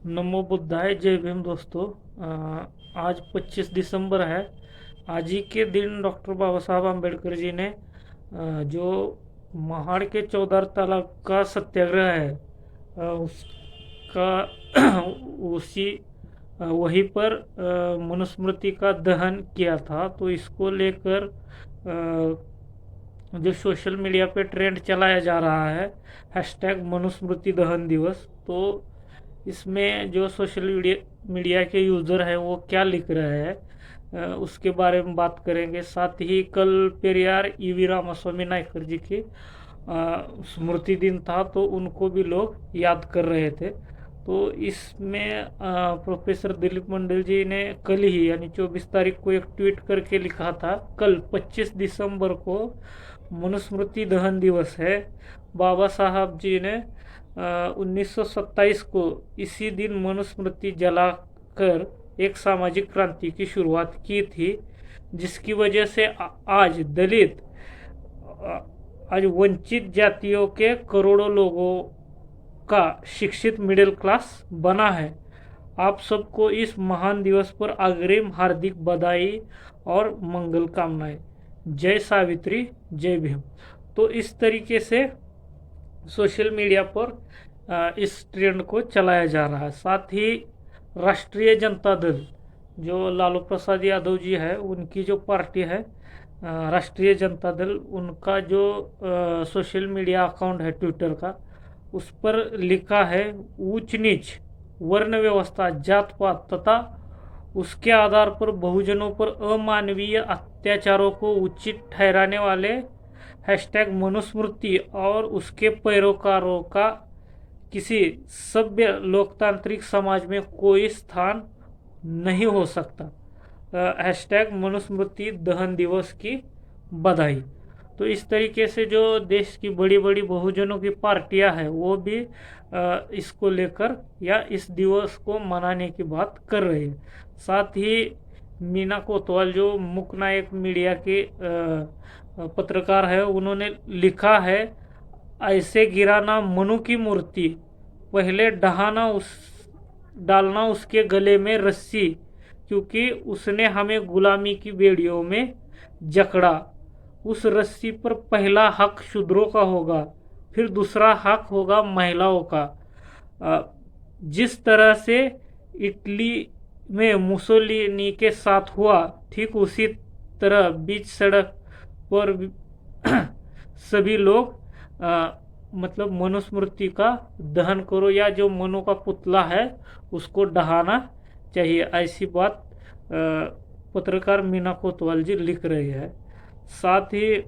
नमो बुद्धाय, जय भीम दोस्तों। आज 25 दिसंबर है। आज ही के दिन डॉक्टर बाबा साहब आम्बेडकर जी ने जो महाड़ के 14 तालाब का सत्याग्रह है, उसका उसी वहीं पर मनुस्मृति का दहन किया था। तो इसको लेकर जो सोशल मीडिया पे ट्रेंड चलाया जा रहा है, हैशटैग मनुस्मृति दहन दिवस। तो इसमें जो सोशल मीडिया के यूज़र हैं वो क्या लिख रहे हैं, उसके बारे में बात करेंगे। साथ ही कल पेरियार ईवी रामास्वामी नायकर जी की स्मृति दिन था, तो उनको भी लोग याद कर रहे थे। तो इसमें प्रोफेसर दिलीप मंडल जी ने कल ही यानी 24 तारीख को एक ट्वीट करके लिखा था, कल 25 दिसंबर को मनुस्मृति दहन दिवस है। बाबा साहब जी ने 1927 को इसी दिन मनुस्मृति जलाकर एक सामाजिक क्रांति की शुरुआत की थी, जिसकी वजह से आज दलित, आज वंचित जातियों के करोड़ों लोगों का शिक्षित मिडिल क्लास बना है। आप सबको इस महान दिवस पर अग्रिम हार्दिक बधाई और मंगल कामनाएं। जय सावित्री, जय भीम। तो इस तरीके से सोशल मीडिया पर इस ट्रेंड को चलाया जा रहा है। साथ ही राष्ट्रीय जनता दल, जो लालू प्रसाद यादव जी है, उनकी जो पार्टी है राष्ट्रीय जनता दल, उनका जो सोशल मीडिया अकाउंट है ट्विटर का, उस पर लिखा है, ऊंच नीच, वर्ण व्यवस्था, जात पात तथा उसके आधार पर बहुजनों पर अमानवीय अत्याचारों को उचित ठहराने वाले हैशटैग मनुस्मृति और उसके पैरोकारों का किसी सभ्य लोकतांत्रिक समाज में कोई स्थान नहीं हो सकता। हैशटैग मनुस्मृति दहन दिवस की बधाई। तो इस तरीके से जो देश की बड़ी बड़ी बहुजनों की पार्टियां हैं वो भी इसको लेकर या इस दिवस को मनाने की बात कर रही है। साथ ही मीना कोतवाल, जो मुक नायक मीडिया के पत्रकार है, उन्होंने लिखा है, ऐसे गिराना मनु की मूर्ति, पहले डालना उसके गले में रस्सी, क्योंकि उसने हमें गुलामी की बेड़ियों में जकड़ा। उस रस्सी पर पहला हक शूद्रों का होगा, फिर दूसरा हक होगा महिलाओं का। जिस तरह से इटली में मुसोलिनी के साथ हुआ, ठीक उसी तरह बीच सड़क पर सभी लोग मतलब मनुस्मृति का दहन करो, या जो मनु का पुतला है उसको ढहाना चाहिए। ऐसी बात पत्रकार मीना कोतवाल जी लिख रही है। साथ ही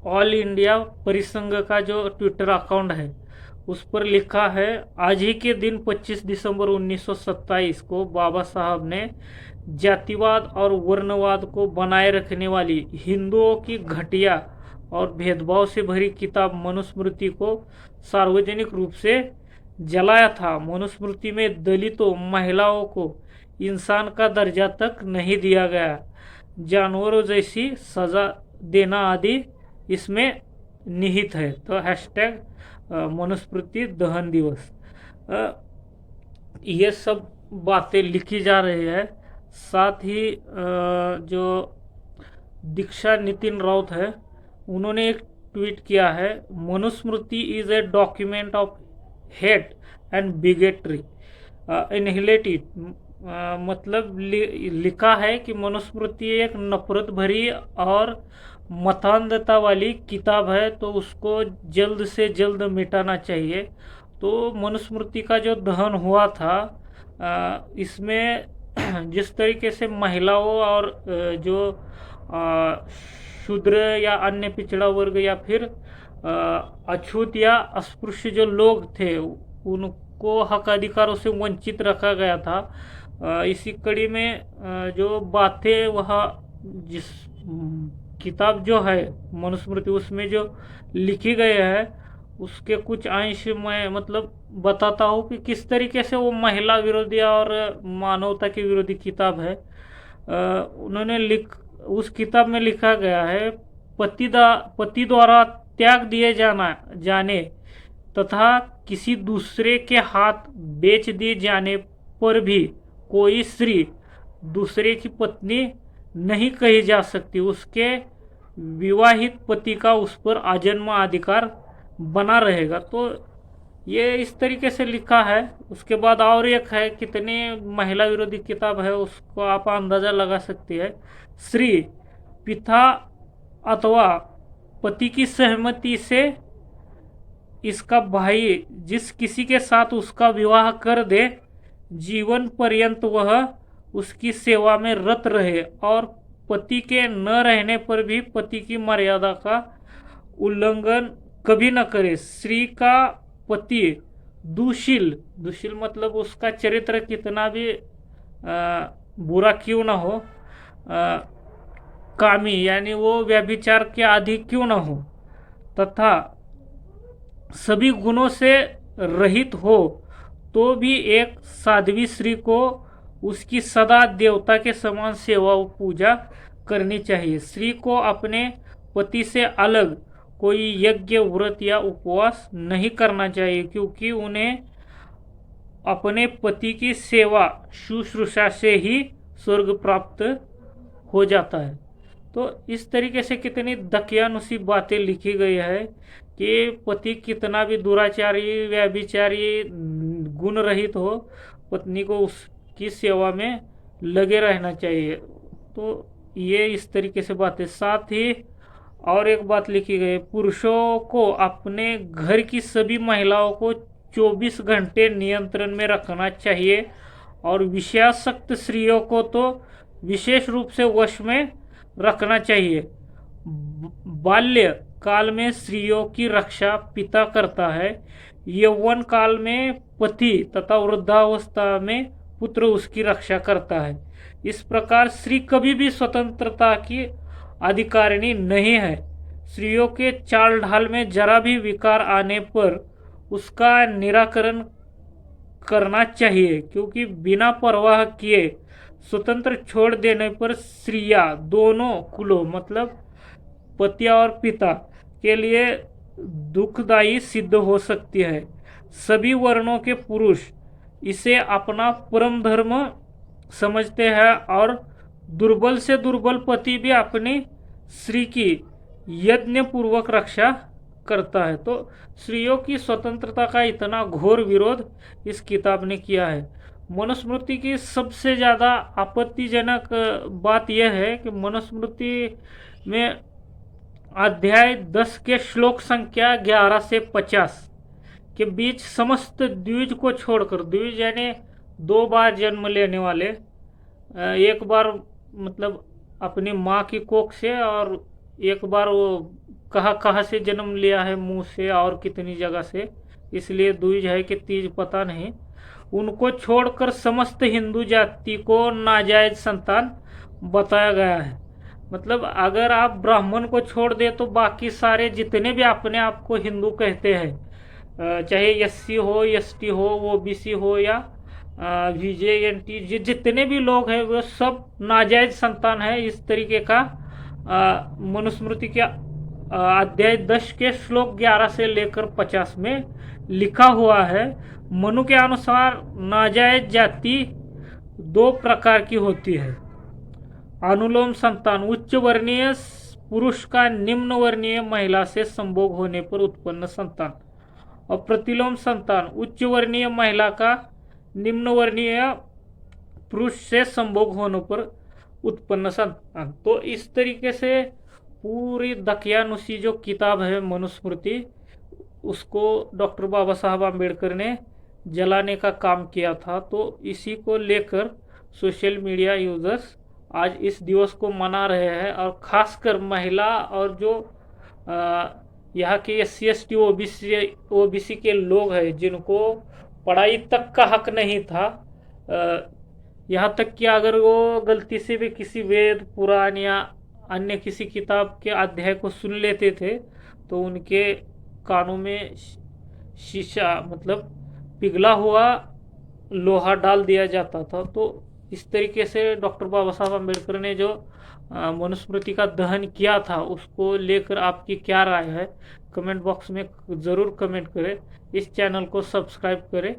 ऑल इंडिया परिसंघ का जो ट्विटर अकाउंट है उस पर लिखा है, आज ही के दिन 25 दिसंबर 1927 को बाबा साहब ने जातिवाद और वर्णवाद को बनाए रखने वाली हिंदुओं की घटिया और भेदभाव से भरी किताब मनुस्मृति को सार्वजनिक रूप से जलाया था। मनुस्मृति में दलितों, महिलाओं को इंसान का दर्जा तक नहीं दिया गया, जानवरों जैसी सजा देना आदि इसमें निहित है। तो हैशटैग मनुस्मृति दहन दिवस, ये सब बातें लिखी जा रही है। साथ ही जो दीक्षा नितिन राउत है, उन्होंने एक ट्वीट किया है, Manusmriti is a document of hate and bigotry inhalated. मतलब लिखा है कि मनुस्मृति एक नफरत भरी और मतान्धता वाली किताब है, तो उसको जल्द से जल्द मिटाना चाहिए। तो मनुस्मृति का जो दहन हुआ था, इसमें जिस तरीके से महिलाओं और जो शूद्र या अन्य पिछड़ा वर्ग या फिर अछूत या अस्पृश्य जो लोग थे, उनको हक अधिकारों से वंचित रखा गया था। इसी कड़ी में जो बातें वह जिस किताब जो है मनुस्मृति, उसमें जो लिखी गई है, उसके कुछ अंश मैं मतलब बताता हूँ कि किस तरीके से वो महिला विरोधी और मानवता की विरोधी किताब है। उन्होंने उस किताब में लिखा गया है, पति द्वारा त्याग दिए जाने तथा किसी दूसरे के हाथ बेच दिए जाने पर भी कोई स्त्री दूसरे की पत्नी नहीं कही जा सकती। उसके विवाहित पति का उस पर आजन्म अधिकार बना रहेगा। तो ये इस तरीके से लिखा है। उसके बाद और एक है, कितनी महिला विरोधी किताब है उसको आप अंदाजा लगा सकते हैं। स्त्री पिता अथवा पति की सहमति से इसका भाई जिस किसी के साथ उसका विवाह कर दे, जीवन पर्यंत वह उसकी सेवा में रत रहे और पति के न रहने पर भी पति की मर्यादा का उल्लंघन कभी न करे। स्त्री का पति दुशील, दुशील मतलब उसका चरित्र कितना भी बुरा क्यों ना हो, कामी यानी वो व्यभिचार के आदि क्यों ना हो, तथा सभी गुणों से रहित हो, तो भी एक साध्वी स्त्री को उसकी सदा देवता के समान सेवा व पूजा करनी चाहिए। स्त्री को अपने पति से अलग कोई यज्ञ, व्रत या उपवास नहीं करना चाहिए, क्योंकि उन्हें अपने पति की सेवा शुश्रूषा से ही स्वर्ग प्राप्त हो जाता है। तो इस तरीके से कितनी दकियानुसी बातें लिखी गई है कि पति कितना भी दुराचारी, व्यभिचारी, गुण रहित हो, पत्नी को उसकी सेवा में लगे रहना चाहिए। तो ये इस तरीके से बातें। साथ ही और एक बात लिखी गई, पुरुषों को अपने घर की सभी महिलाओं को 24 घंटे नियंत्रण में रखना चाहिए और विषयासक्त स्त्रियों को तो विशेष रूप से वश में रखना चाहिए। बाल्य काल में स्त्रियों की रक्षा पिता करता है, यौवन काल में पति तथा वृद्धावस्था में पुत्र उसकी रक्षा करता है। इस प्रकार स्त्री कभी भी स्वतंत्रता की अधिकारिणी नहीं है। स्त्रियों के चाल ढाल में जरा भी विकार आने पर उसका निराकरण करना चाहिए, क्योंकि बिना परवाह किए स्वतंत्र छोड़ देने पर स्त्रियां दोनों कुलों मतलब पति और पिता के लिए दुखदायी सिद्ध हो सकती है। सभी वर्णों के पुरुष इसे अपना परम धर्म समझते हैं और दुर्बल से दुर्बल पति भी अपनी स्त्री की यज्ञ पूर्वक रक्षा करता है। तो स्त्रियों की स्वतंत्रता का इतना घोर विरोध इस किताब ने किया है। मनुस्मृति की सबसे ज़्यादा आपत्तिजनक बात यह है कि मनुस्मृति में अध्याय 10 के श्लोक संख्या 11 से 50 के बीच समस्त द्विज को छोड़कर, द्विज यानी 2 बार जन्म लेने वाले, एक बार मतलब अपनी माँ की कोख से और एक बार वो कहाँ से जन्म लिया है, मुंह से और कितनी जगह से, इसलिए द्विज है कि तीज पता नहीं, उनको छोड़कर समस्त हिंदू जाति को नाजायज संतान बताया गया है। मतलब अगर आप ब्राह्मण को छोड़ दे तो बाकी सारे जितने भी अपने आप को हिंदू कहते हैं, चाहे एससी हो, एसटी हो, ओबीसी हो या VJNT, जितने भी लोग हैं वो सब नाजायज संतान है। इस तरीके का मनुस्मृति के अध्याय 10 के श्लोक 11 से लेकर 50 में लिखा हुआ है। मनु के अनुसार नाजायज जाति 2 प्रकार की होती है। अनुलोम संतान, उच्च वर्णीय पुरुष का निम्न वर्णीय महिला से संभोग होने पर उत्पन्न संतान, और प्रतिलोम संतान, उच्च वर्णीय महिला का निम्न वर्णीय पुरुष से संभोग होने पर उत्पन्न संतान। तो इस तरीके से पूरी दकियानुसी जो किताब है मनुस्मृति, उसको डॉक्टर बाबा साहब आम्बेडकर ने जलाने का काम किया था। तो इसी को लेकर सोशल मीडिया यूजर्स आज इस दिवस को मना रहे हैं, और खासकर महिला और जो यहाँ के SC ST OBC के लोग हैं जिनको पढ़ाई तक का हक नहीं था, यहाँ तक कि अगर वो गलती से भी किसी वेद, पुराण या अन्य किसी किताब के अध्याय को सुन लेते थे तो उनके कानों में शीशा मतलब पिघला हुआ लोहा डाल दिया जाता था। तो इस तरीके से डॉक्टर बाबा साहब अम्बेडकर ने जो मनुस्मृति का दहन किया था उसको लेकर आपकी क्या राय है, कमेंट बॉक्स में ज़रूर कमेंट करें। इस चैनल को सब्सक्राइब करें,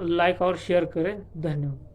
लाइक और शेयर करें। धन्यवाद।